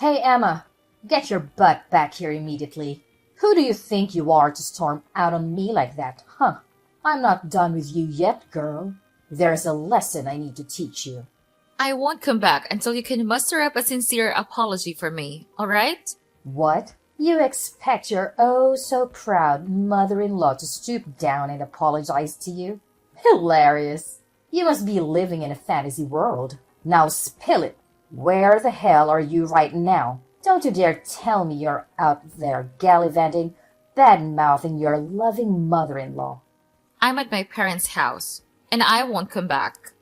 Hey, Emma, get your butt back here immediately. Who do you think you are to storm out on me like that, huh? I'm not done with you yet, girl. There's a lesson I need to teach you. I won't come back until you can muster up a sincere apology for me, alright? What? You expect your oh so proud mother-in-law to stoop down and apologize to you? Hilarious. You must be living in a fantasy world. Now spill it. Where the hell are you right now? Don't you dare tell me you're out there gallivanting, bad-mouthing your loving mother-in-law. I'm at my parents' house, and I won't come back.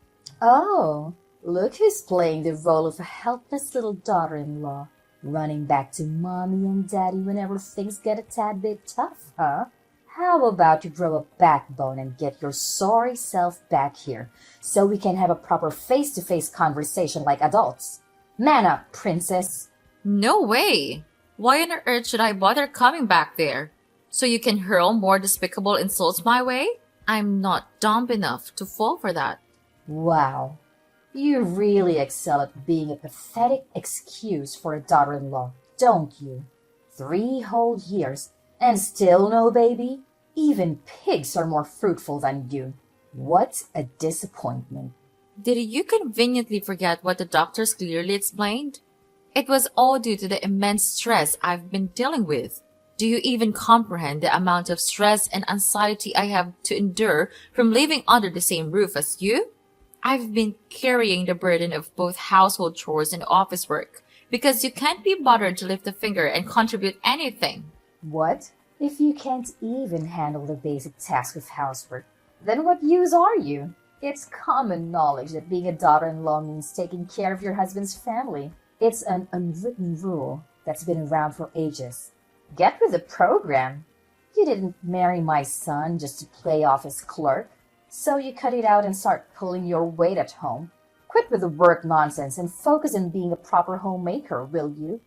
Oh, look who's playing the role of a helpless little daughter-in-law, running back to mommy and daddy whenever things get a tad bit tough, huh? How about you grow a backbone and get your sorry self back here so we can have a proper face-to-face conversation like adults? Man up, princess. No way! Why on earth should I bother coming back there? So you can hurl more despicable insults my way? I'm not dumb enough to fall for that. Wow, you really excel at being a pathetic excuse for a daughter-in-law, don't you? 3 whole years and still no baby? Even pigs are more fruitful than you. What a disappointment. Did you conveniently forget what the doctors clearly explained? It was all due to the immense stress I've been dealing with. Do you even comprehend the amount of stress and anxiety I have to endure from living under the same roof as you? I've been carrying the burden of both household chores and office work because you can't be bothered to lift a finger and contribute anything. What? If you can't even handle the basic task of housework, then what use are you? It's common knowledge that being a daughter-in-law means taking care of your husband's family. It's an unwritten rule that's been around for ages. Get with the program. You didn't marry my son just to play off as clerk, so you cut it out and start pulling your weight at home. Quit with the work nonsense and focus on being a proper homemaker, will you?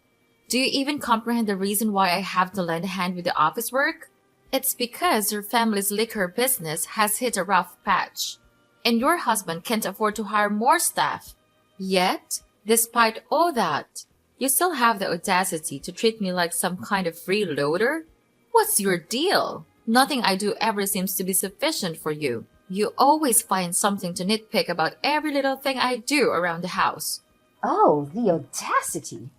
Do you even comprehend the reason why I have to lend a hand with the office work? It's because your family's liquor business has hit a rough patch, and your husband can't afford to hire more staff. Yet, despite all that, you still have the audacity to treat me like some kind of freeloader? What's your deal? Nothing I do ever seems to be sufficient for you. You always find something to nitpick about every little thing I do around the house. Oh, the audacity!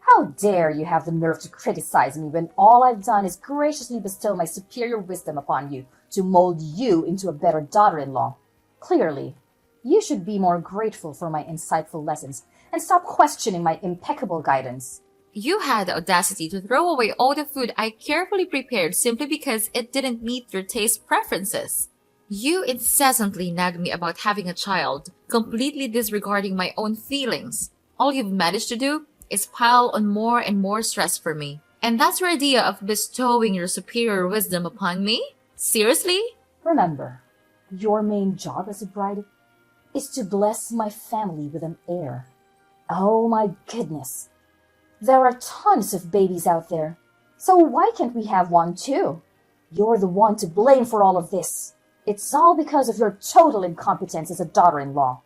How dare you have the nerve to criticize me when all I've done is graciously bestow my superior wisdom upon you to mold you into a better daughter-in-law? Clearly, you should be more grateful for my insightful lessons and stop questioning my impeccable guidance. You had the audacity to throw away all the food I carefully prepared simply because it didn't meet your taste preferences. You incessantly nag me about having a child, completely disregarding my own feelings. All you've managed to do is pile on more and more stress for me. And that's your idea of bestowing your superior wisdom upon me? Seriously? Remember, your main job as a bride is to bless my family with an heir. Oh my goodness. There are tons of babies out there. So why can't we have one too? You're the one to blame for all of this. It's all because of your total incompetence as a daughter-in-law.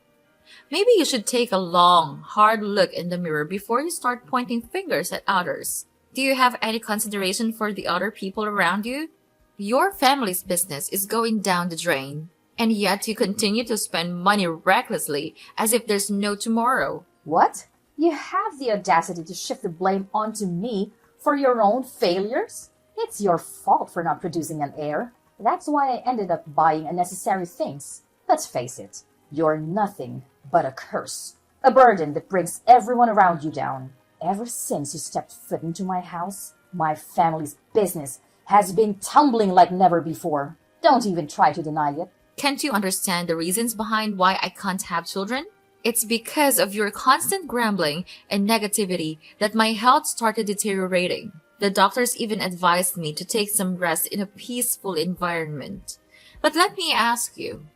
Maybe you should take a long, hard look in the mirror before you start pointing fingers at others. Do you have any consideration for the other people around you? Your family's business is going down the drain, and yet you continue to spend money recklessly as if there's no tomorrow. What? You have the audacity to shift the blame onto me for your own failures? It's your fault for not producing an heir. That's why I ended up buying unnecessary things. Let's face it, you're nothing but a curse, a burden that brings everyone around you down. Ever since you stepped foot into my house, my family's business has been tumbling like never before. Don't even try to deny it. Can't you understand the reasons behind why I can't have children? It's because of your constant grumbling and negativity that my health started deteriorating. The doctors even advised me to take some rest in a peaceful environment. But let me ask you,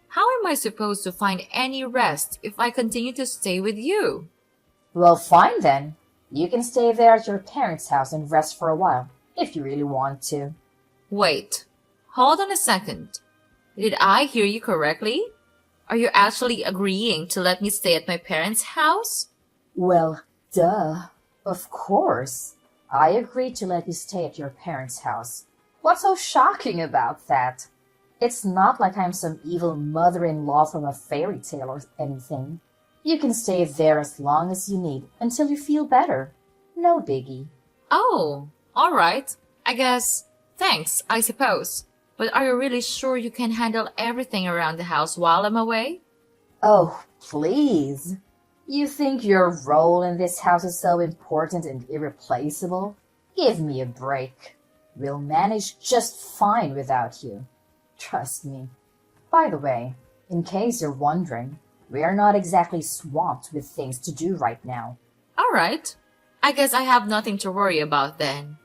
how am I supposed to find any rest if I continue to stay with you? Well, fine then. You can stay there at your parents' house and rest for a while, if you really want to. Wait, hold on a second. Did I hear you correctly? Are you actually agreeing to let me stay at my parents' house? Well, duh. Of course. I agreed to let you stay at your parents' house. What's so shocking about that? It's not like I'm some evil mother-in-law from a fairy tale or anything. You can stay there as long as you need until you feel better. No biggie. Oh, all right. I guess. Thanks, I suppose. But are you really sure you can handle everything around the house while I'm away? Oh, please. You think your role in this house is so important and irreplaceable? Give me a break. We'll manage just fine without you. Trust me. By the way, in case you're wondering, we're not exactly swamped with things to do right now. All right. I guess I have nothing to worry about then.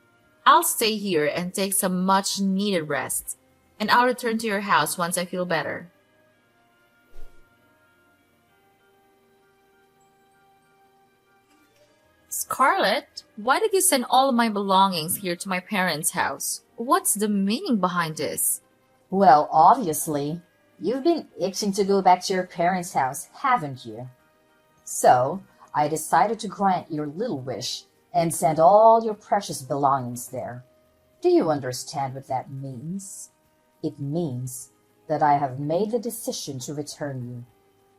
I'll stay here and take some much needed rest, and I'll return to your house once I feel better. Scarlett, why did you send all of my belongings here to my parents' house? What's the meaning behind this? Well, obviously, you've been itching to go back to your parents' house, haven't you? So, I decided to grant your little wish and send all your precious belongings there. Do you understand what that means? It means that I have made the decision to return you.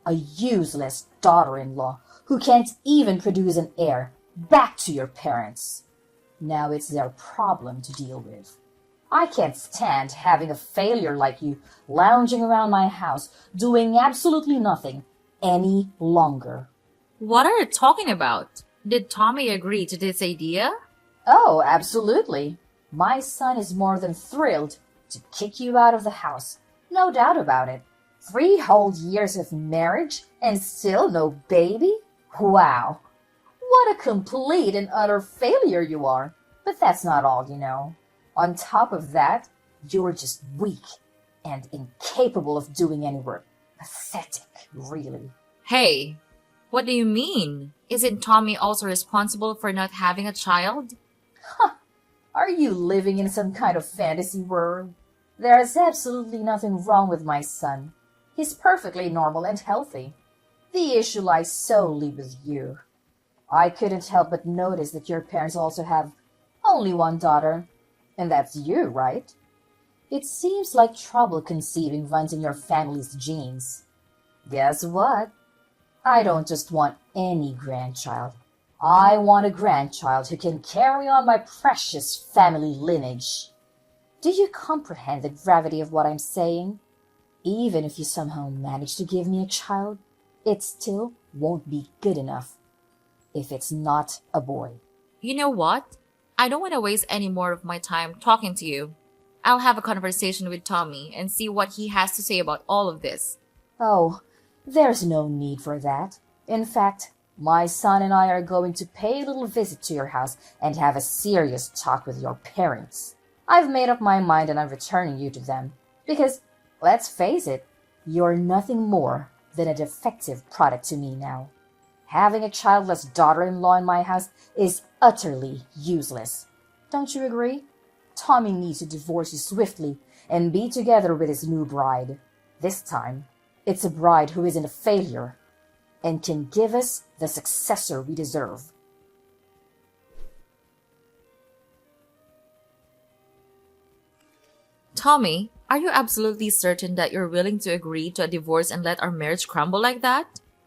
A useless daughter-in-law who can't even produce an heir back to your parents. Now it's their problem to deal with. I can't stand having a failure like you lounging around my house doing absolutely nothing any longer. What are you talking about? Did Tommy agree to this idea? Oh, absolutely. My son is more than thrilled to kick you out of the house. No doubt about it. 3 whole years of marriage and still no baby? Wow. What a complete and utter failure you are. But that's not all, you know. On top of that, you're just weak and incapable of doing any work. Pathetic, really. Hey, what do you mean? Isn't Tommy also responsible for not having a child? Are you living in some kind of fantasy world? There is absolutely nothing wrong with my son. He's perfectly normal and healthy. The issue lies solely with you. I couldn't help but notice that your parents also have only one daughter, and that's you, right? It seems like trouble conceiving runs in your family's genes. Guess what? I don't just want any grandchild. I want a grandchild who can carry on my precious family lineage. Do you comprehend the gravity of what I'm saying? Even if you somehow manage to give me a child, it still won't be good enough if it's not a boy. You know what? I don't want to waste any more of my time talking to you. I'll have a conversation with Tommy and see what he has to say about all of this. Oh, there's no need for that. In fact, my son and I are going to pay a little visit to your house and have a serious talk with your parents. I've made up my mind and I'm returning you to them. Because, let's face it, you're nothing more than a defective product to me now. Having a childless daughter-in-law in my house is utterly useless. Don't you agree? Tommy needs to divorce you swiftly and be together with his new bride. This time, it's a bride who isn't a failure and can give us the successor we deserve. Tommy, are you absolutely certain that you're willing to agree to a divorce and let our marriage crumble like that?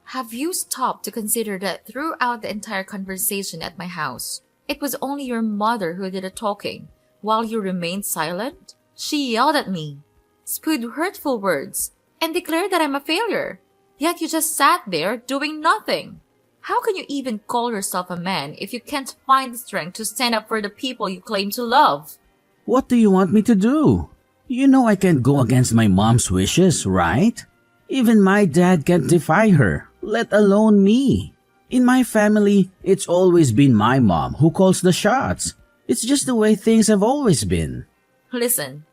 Have you stopped to consider that throughout the entire conversation at my house, it was only your mother who did the talking, while you remained silent? She yelled at me, spewed hurtful words, and declared that I'm a failure. Yet you just sat there doing nothing. How can you even call yourself a man if you can't find the strength to stand up for the people you claim to love? What do you want me to do? You know I can't go against my mom's wishes, right? Even my dad can't defy her, let alone me. In my family, it's always been my mom who calls the shots. It's just the way things have always been. Listen,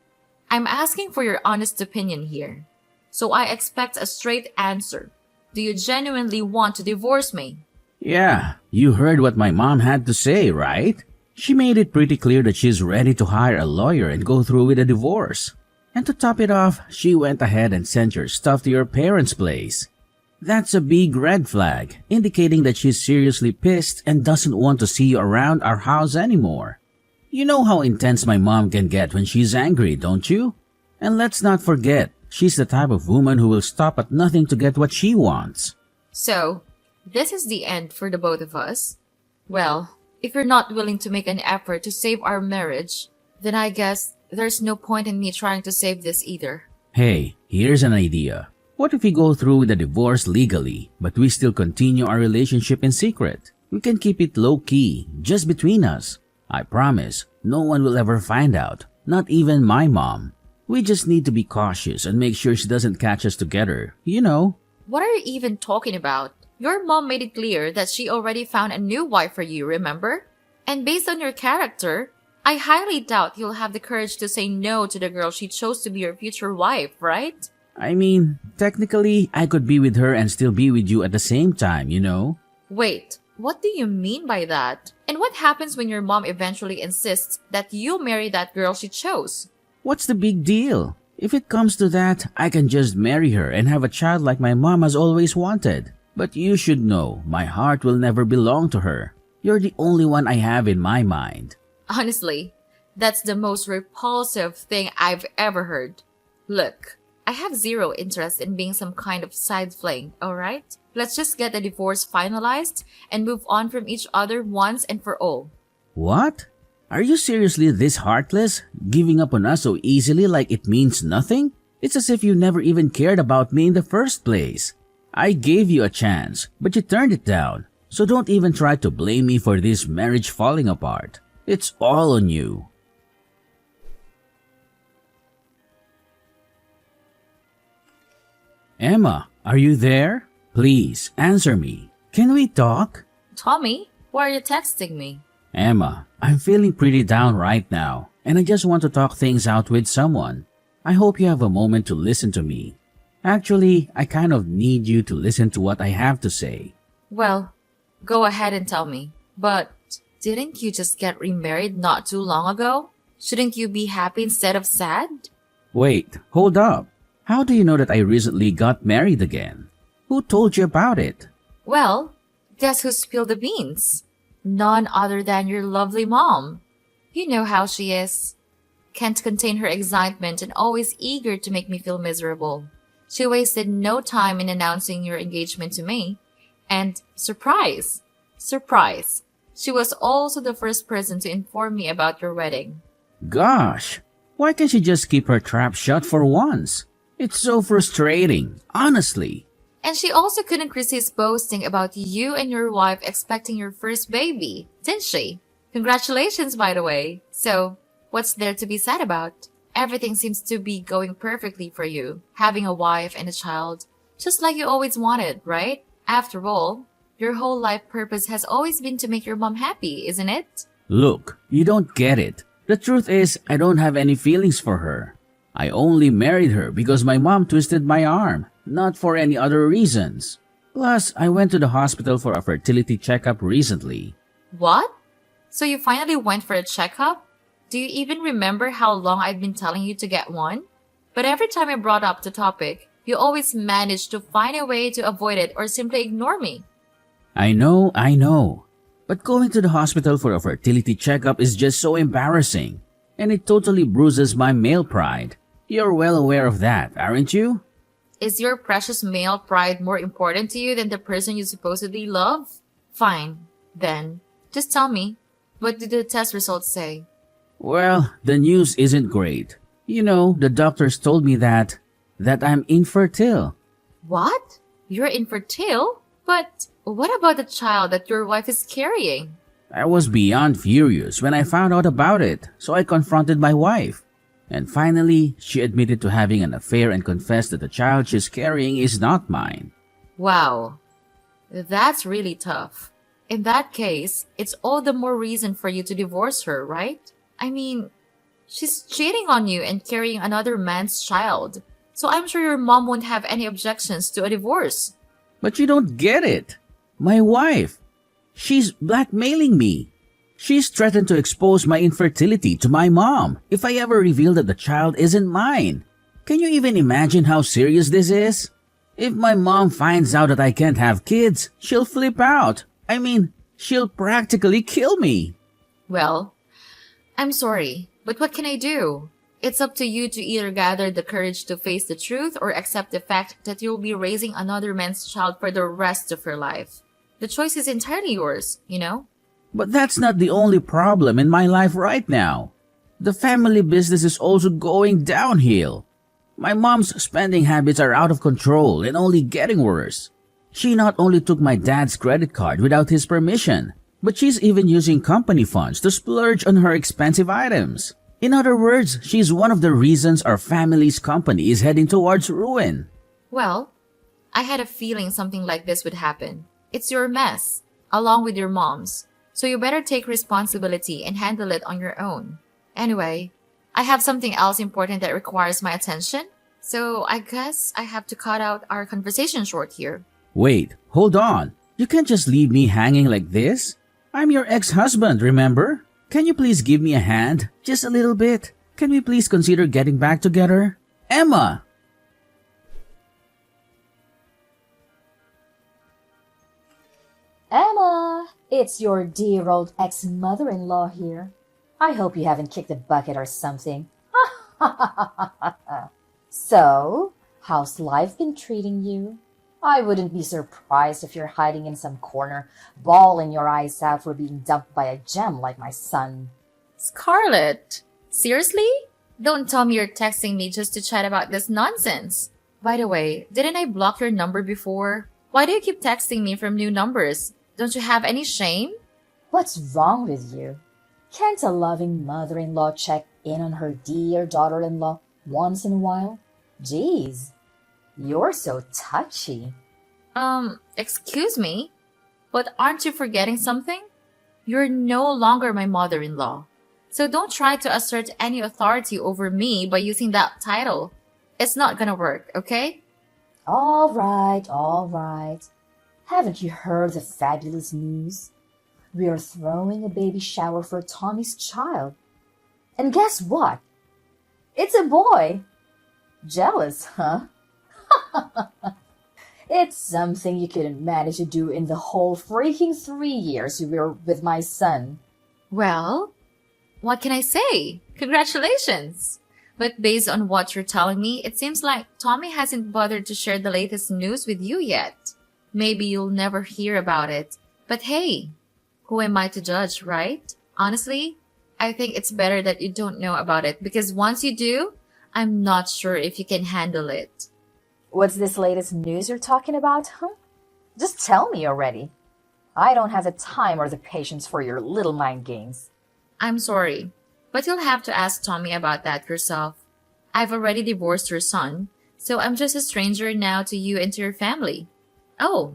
I'm asking for your honest opinion here. So I expect a straight answer. Do you genuinely want to divorce me? Yeah, you heard what my mom had to say, right? She made it pretty clear that she's ready to hire a lawyer and go through with a divorce. And to top it off, she went ahead and sent your stuff to your parents' place. That's a big red flag, indicating that she's seriously pissed and doesn't want to see you around our house anymore. You know how intense my mom can get when she's angry, don't you? And let's not forget, she's the type of woman who will stop at nothing to get what she wants. So, this is the end for the both of us? Well, if you're not willing to make an effort to save our marriage, then I guess there's no point in me trying to save this either. Hey, here's an idea. What if we go through with the divorce legally, but we still continue our relationship in secret? We can keep it low-key, just between us. I promise, no one will ever find out, not even my mom. We just need to be cautious and make sure she doesn't catch us together, you know. What are you even talking about? Your mom made it clear that she already found a new wife for you, remember? And based on your character, I highly doubt you'll have the courage to say no to the girl she chose to be your future wife, right? I mean, technically, I could be with her and still be with you at the same time, you know? Wait, what do you mean by that? And what happens when your mom eventually insists that you marry that girl she chose? What's the big deal? If it comes to that, I can just marry her and have a child like my mom has always wanted. But you should know, my heart will never belong to her. You're the only one I have in my mind. Honestly, that's the most repulsive thing I've ever heard. Look, I have zero interest in being some kind of side fling, alright? Let's just get the divorce finalized and move on from each other once and for all. What? Are you seriously this heartless? Giving up on us so easily like it means nothing? It's as if you never even cared about me in the first place. I gave you a chance, but you turned it down. So don't even try to blame me for this marriage falling apart. It's all on you. Emma, are you there? Please, answer me. Can we talk? Tommy, why are you texting me? Emma, I'm feeling pretty down right now, and I just want to talk things out with someone. I hope you have a moment to listen to me. Actually, I kind of need you to listen to what I have to say. Well, go ahead and tell me. But didn't you just get remarried not too long ago? Shouldn't you be happy instead of sad? Wait, hold up. How do you know that I recently got married again? Who told you about it? Well, guess who spilled the beans? None other than your lovely mom. You know how she is. Can't contain her excitement and always eager to make me feel miserable. She wasted no time in announcing your engagement to me. And surprise! Surprise! She was also the first person to inform me about your wedding. Gosh, why can't she just keep her trap shut for once? It's so frustrating, honestly. And she also couldn't resist boasting about you and your wife expecting your first baby, didn't she? Congratulations, by the way. So, what's there to be sad about? Everything seems to be going perfectly for you, having a wife and a child, just like you always wanted, right? After all, your whole life purpose has always been to make your mom happy, isn't it? Look, you don't get it. The truth is, I don't have any feelings for her. I only married her because my mom twisted my arm, not for any other reasons. Plus, I went to the hospital for a fertility checkup recently. What? So you finally went for a checkup? Do you even remember how long I've been telling you to get one? But every time I brought up the topic, you always managed to find a way to avoid it or simply ignore me. I know. But going to the hospital for a fertility checkup is just so embarrassing. And it totally bruises my male pride. You're well aware of that, aren't you? Is your precious male pride more important to you than the person you supposedly love? Fine, then. Just tell me, what did the test results say? Well, the news isn't great. You know, the doctors told me that I'm infertile. What? You're infertile? But what about the child that your wife is carrying? I was beyond furious when I found out about it, so I confronted my wife. And finally, she admitted to having an affair and confessed that the child she's carrying is not mine. Wow, that's really tough. In that case, it's all the more reason for you to divorce her, right? I mean, she's cheating on you and carrying another man's child. So I'm sure your mom won't have any objections to a divorce. But you don't get it. My wife, she's blackmailing me. She's threatened to expose my infertility to my mom if I ever reveal that the child isn't mine. Can you even imagine how serious this is? If my mom finds out that I can't have kids, she'll flip out. I mean, she'll practically kill me. Well, I'm sorry, but what can I do? It's up to you to either gather the courage to face the truth or accept the fact that you'll be raising another man's child for the rest of your life. The choice is entirely yours, you know? But that's not the only problem in my life right now. The family business is also going downhill. My mom's spending habits are out of control and only getting worse. She not only took my dad's credit card without his permission, but she's even using company funds to splurge on her expensive items. In other words, she's one of the reasons our family's company is heading towards ruin. Well, I had a feeling something like this would happen. It's your mess, along with your mom's. So you better take responsibility and handle it on your own. Anyway, I have something else important that requires my attention. So I guess I have to cut out our conversation short here. Wait, hold on. You can't just leave me hanging like this. I'm your ex-husband, remember? Can you please give me a hand? Just a little bit. Can we please consider getting back together? Emma! Emma, it's your dear old ex-mother-in-law here. I hope you haven't kicked a bucket or something. So, how's life been treating you? I wouldn't be surprised if you're hiding in some corner, bawling your eyes out for being dumped by a gem like my son. Scarlett, seriously? Don't tell me you're texting me just to chat about this nonsense. By the way, didn't I block your number before? Why do you keep texting me from new numbers? Don't you have any shame? What's wrong with you? Can't a loving mother-in-law check in on her dear daughter-in-law once in a while? Geez, you're so touchy. Excuse me? But aren't you forgetting something? You're no longer my mother-in-law. So don't try to assert any authority over me by using that title. It's not gonna work, okay? All right. Haven't you heard the fabulous news? We are throwing a baby shower for Tommy's child. And guess what? It's a boy. Jealous, huh? It's something you couldn't manage to do in the whole freaking 3 years you were with my son. Well, what can I say? Congratulations! But based on what you're telling me, it seems like Tommy hasn't bothered to share the latest news with you yet. Maybe you'll never hear about it. But hey, who am I to judge, right? Honestly, I think it's better that you don't know about it because once you do, I'm not sure if you can handle it. What's this latest news you're talking about, huh? Just tell me already. I don't have the time or the patience for your little mind games. I'm sorry, but you'll have to ask Tommy about that yourself. I've already divorced your son, so I'm just a stranger now to you and to your family. Oh,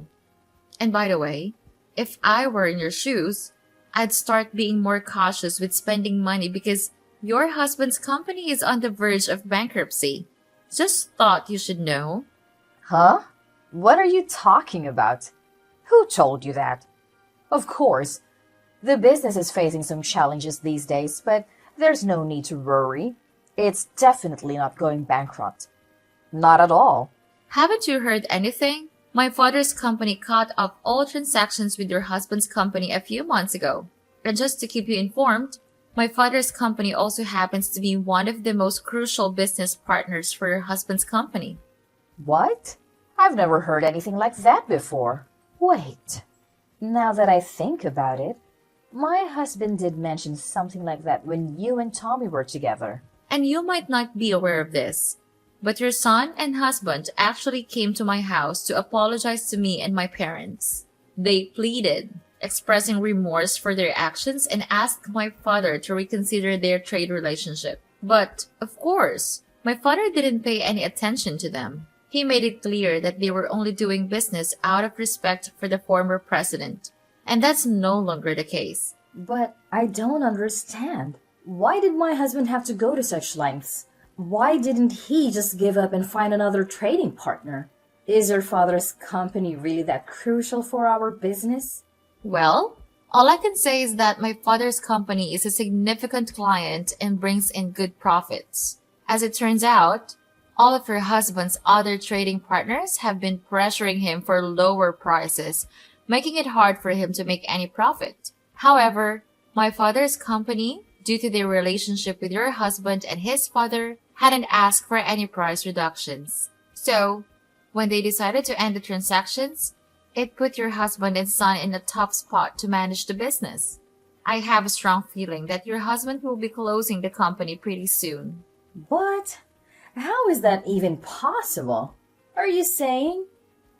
and by the way, if I were in your shoes, I'd start being more cautious with spending money because your husband's company is on the verge of bankruptcy. Just thought you should know. Huh? What are you talking about? Who told you that? Of course, the business is facing some challenges these days, but there's no need to worry. It's definitely not going bankrupt. Not at all. Haven't you heard anything? My father's company cut off all transactions with your husband's company a few months ago. And just to keep you informed, my father's company also happens to be one of the most crucial business partners for your husband's company. What? I've never heard anything like that before. Wait. Now that I think about it, my husband did mention something like that when you and Tommy were together. And you might not be aware of this, but your son and husband actually came to my house to apologize to me and my parents. They pleaded, expressing remorse for their actions and asked my father to reconsider their trade relationship. But, of course, my father didn't pay any attention to them. He made it clear that they were only doing business out of respect for the former president. And that's no longer the case. But I don't understand. Why did my husband have to go to such lengths? Why didn't he just give up and find another trading partner? Is your father's company really that crucial for our business? Well, all I can say is that my father's company is a significant client and brings in good profits. As it turns out, All of her husband's other trading partners have been pressuring him for lower prices, making it hard for him to make any profit. However, my father's company, due to their relationship with your husband and his father, hadn't asked for any price reductions. So, when they decided to end the transactions, it put your husband and son in a tough spot to manage the business. I have a strong feeling that your husband will be closing the company pretty soon. What? How is that even possible? Are you saying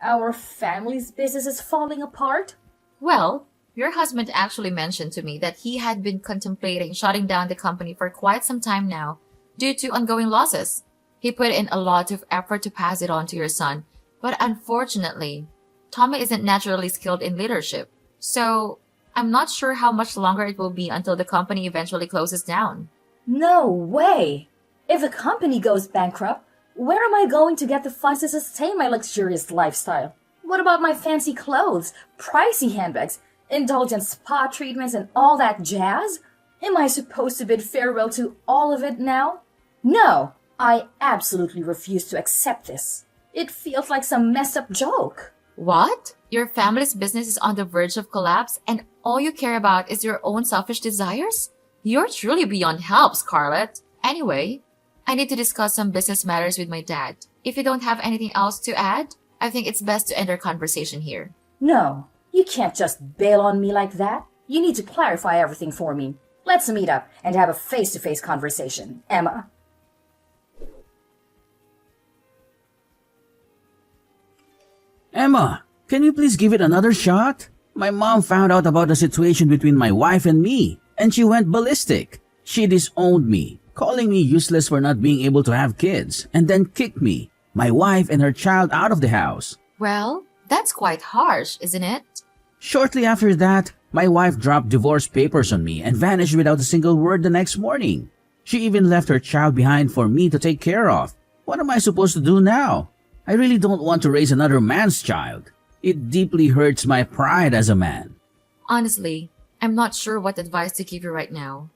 our family's business is falling apart? Well, your husband actually mentioned to me that he had been contemplating shutting down the company for quite some time now due to ongoing losses. He put in a lot of effort to pass it on to your son, but unfortunately, Tommy isn't naturally skilled in leadership. So, I'm not sure how much longer it will be until the company eventually closes down. No way! If the company goes bankrupt, where am I going to get the funds to sustain my luxurious lifestyle? What about my fancy clothes, pricey handbags, indulgent spa treatments, and all that jazz? Am I supposed to bid farewell to all of it now? No, I absolutely refuse to accept this. It feels like some messed up joke. What? Your family's business is on the verge of collapse and all you care about is your own selfish desires? You're truly beyond help, Scarlett. Anyway, I need to discuss some business matters with my dad. If you don't have anything else to add, I think it's best to end our conversation here. No, you can't just bail on me like that. You need to clarify everything for me. Let's meet up and have a face-to-face conversation, Emma. Emma, can you please give it another shot? My mom found out about the situation between my wife and me, and she went ballistic. She disowned me, calling me useless for not being able to have kids, and then kicked me, my wife, and her child out of the house. Well, that's quite harsh, isn't it? Shortly after that, my wife dropped divorce papers on me and vanished without a single word the next morning. She even left her child behind for me to take care of. What am I supposed to do now? I really don't want to raise another man's child. It deeply hurts my pride as a man. Honestly, I'm not sure what advice to give you right now.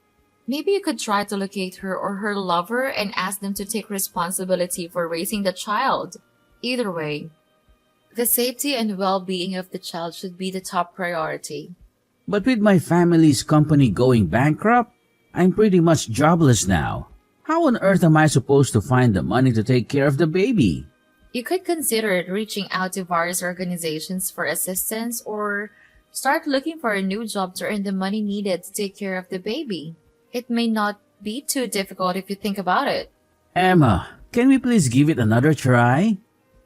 Maybe you could try to locate her or her lover and ask them to take responsibility for raising the child. Either way, the safety and well-being of the child should be the top priority. But with my family's company going bankrupt, I'm pretty much jobless now. How on earth am I supposed to find the money to take care of the baby? You could consider reaching out to various organizations for assistance or start looking for a new job to earn the money needed to take care of the baby. It may not be too difficult if you think about it. Emma, can we please give it another try?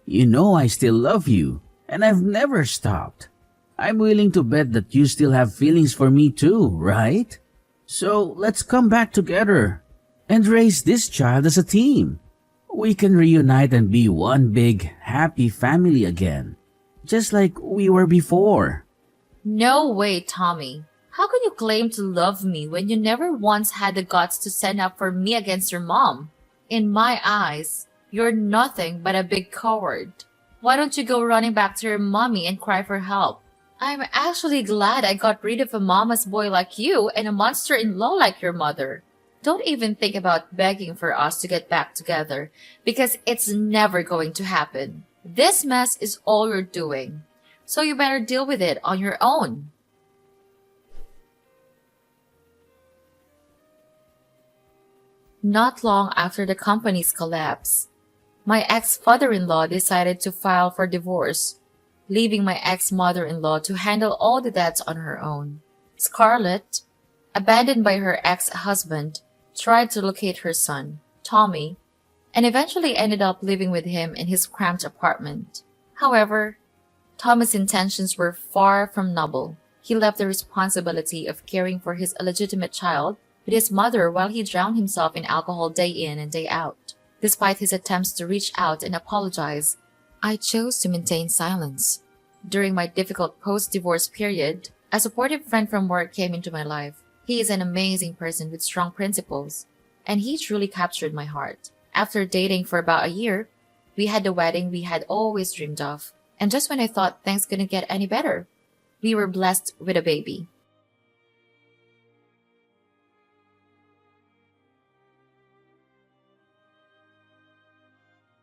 You know I still love you, and I've never stopped. I'm willing to bet that you still have feelings for me too, right? So let's come back together and raise this child as a team. We can reunite and be one big, happy family again, just like we were before. No way, Tommy. How can you claim to love me when you never once had the guts to stand up for me against your mom? In my eyes, you're nothing but a big coward. Why don't you go running back to your mommy and cry for help? I'm actually glad I got rid of a mama's boy like you and a monster-in-law like your mother. Don't even think about begging for us to get back together, because it's never going to happen. This mess is all you're doing, so you better deal with it on your own. Not long after the company's collapse, my ex-father-in-law decided to file for divorce, leaving my ex-mother-in-law to handle all the debts on her own. Scarlett, abandoned by her ex-husband, tried to locate her son, Tommy, and eventually ended up living with him in his cramped apartment. However, Tommy's intentions were far from noble. He left the responsibility of caring for his illegitimate child with his mother while he drowned himself in alcohol day in and day out. Despite his attempts to reach out and apologize, I chose to maintain silence. During my difficult post-divorce period, a supportive friend from work came into my life. He is an amazing person with strong principles, and he truly captured my heart. After dating for about a year, we had the wedding we had always dreamed of, and just when I thought things couldn't get any better, we were blessed with a baby.